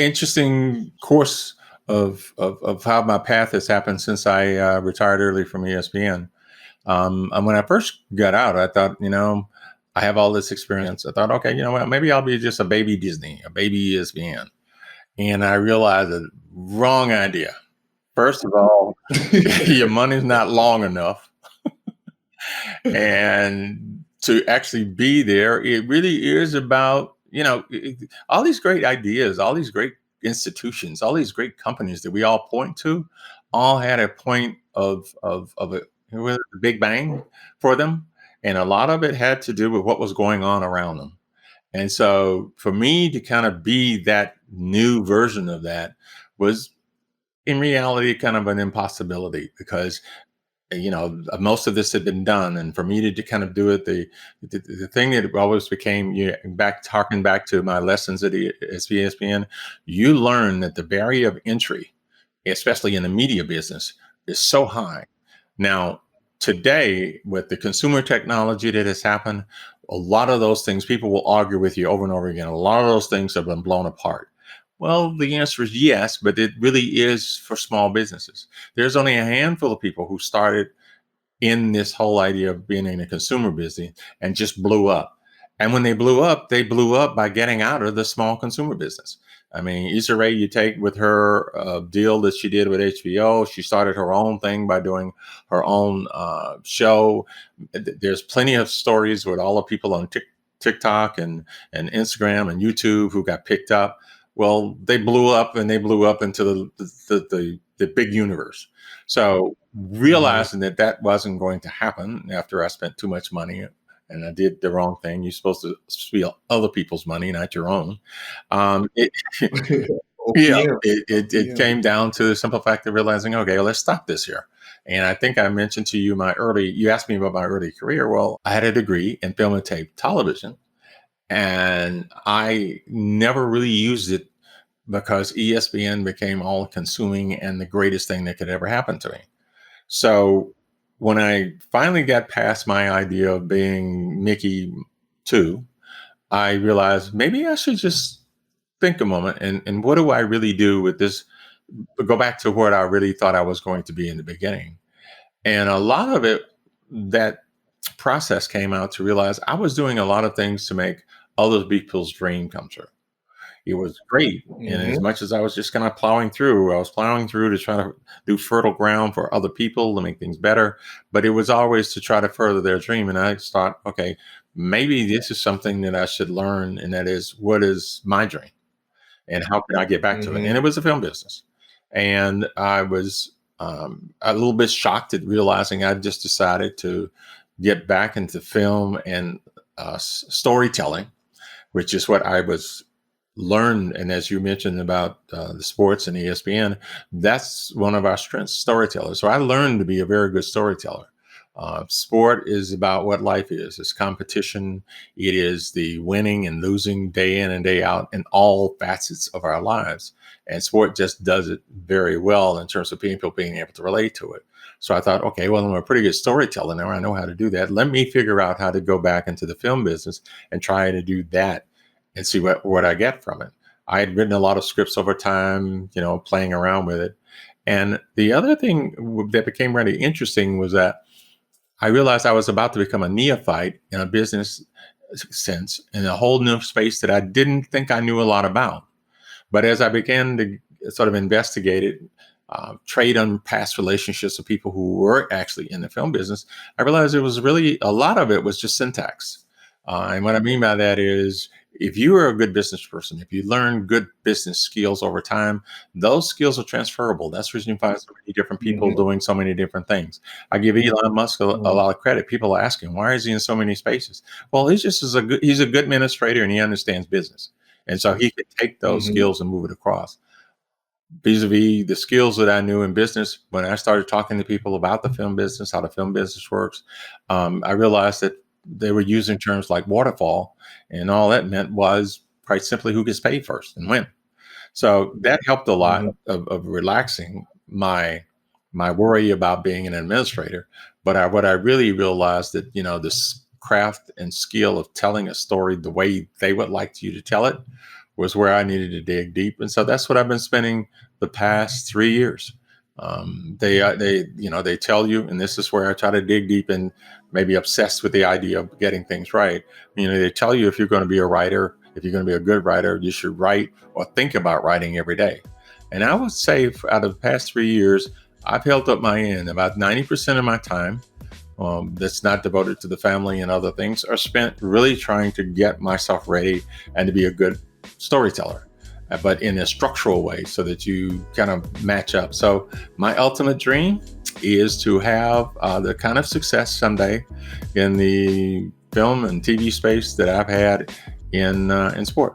interesting course of how my path has happened since I retired early from ESPN. And when I first got out, I thought, I have all this experience. I thought, okay, you know what, maybe I'll be just a baby Disney, a baby ESPN. And I realized that wrong idea. First of all, your money's not long enough. And to actually be there, it really is about, all these great ideas, all these great institutions, all these great companies that we all point to, all had a point of a big bang for them. And a lot of it had to do with what was going on around them. And so for me to kind of be that new version of that was in reality kind of an impossibility because most of this had been done, and for me to kind of do it, the thing that always became, harking back to my lessons at ESPN, you learn that the barrier of entry, especially in the media business, is so high. Now, today, with the consumer technology that has happened, a lot of those things, people will argue with you over and over again. A lot of those things have been blown apart. Well, the answer is yes, but it really is for small businesses. There's only a handful of people who started in this whole idea of being in a consumer business and just blew up. And when they blew up by getting out of the small consumer business. I mean, Issa Rae, you take with her deal that she did with HBO, she started her own thing by doing her own show. There's plenty of stories with all the people on TikTok and Instagram and YouTube who got picked up. Well, they blew up and they blew up into the big universe. So realizing that wasn't going to happen after I spent too much money and I did the wrong thing. You're supposed to steal other people's money, not your own. It, yeah, OPM. it came down to the simple fact of realizing, okay, well, let's stop this here. And I think I mentioned to you you asked me about my early career. Well, I had a degree in film and tape television, and I never really used it because ESPN became all consuming and the greatest thing that could ever happen to me. So when I finally got past my idea of being Mickey 2, I realized maybe I should just think a moment and what do I really do with this? Go back to what I really thought I was going to be in the beginning. And a lot of it, that process came out to realize I was doing a lot of things to make other people's dream come true. It was great. And as much as I was just kind of I was plowing through to try to do fertile ground for other people to make things better. But it was always to try to further their dream. And I thought, okay, maybe this is something that I should learn. And that is, what is my dream? And how can I get back to it? And it was the film business. And I was a little bit shocked at realizing I just decided to get back into film and storytelling, which is what I was learned. And as you mentioned about the sports and ESPN, that's one of our strengths, storytellers. So I learned to be a very good storyteller. Sport is about what life is. It's competition. It is the winning and losing day in and day out in all facets of our lives. And sport just does it very well in terms of people being able to relate to it. So I thought, okay, well, I'm a pretty good storyteller now. I know how to do that. Let me figure out how to go back into the film business and try to do that and see what I get from it. I had written a lot of scripts over time, playing around with it. And the other thing that became really interesting was that I realized I was about to become a neophyte in a business sense in a whole new space that I didn't think I knew a lot about. But as I began to sort of investigate it, trade on past relationships with people who were actually in the film business, I realized it was really, a lot of it was just syntax. And what I mean by that is, if you are a good business person, if you learn good business skills over time, those skills are transferable. That's the reason you find so many different people doing so many different things. I give Elon Musk a lot of credit. People are asking, why is he in so many spaces? Well, he's a good administrator and he understands business. And so he could take those skills and move it across. Vis-a-vis the skills that I knew in business, when I started talking to people about the film business, how the film business works, I realized that they were using terms like waterfall, and all that meant was quite simply who gets paid first and when. So that helped a lot of relaxing my worry about being an administrator. But what I really realized that, this craft and skill of telling a story the way they would like you to tell it was where I needed to dig deep, and so that's what I've been spending the past 3 years. They tell you, and this is where I try to dig deep and maybe obsessed with the idea of getting things right. They tell you if you're going to be a writer, if you're going to be a good writer, you should write or think about writing every day. And I would say, out of the past 3 years, I've held up my end. About 90% of my time that's not devoted to the family and other things are spent really trying to get myself ready and to be a good storyteller, but in a structural way so that you kind of match up. So my ultimate dream is to have the kind of success someday in the film and TV space that I've had in sport.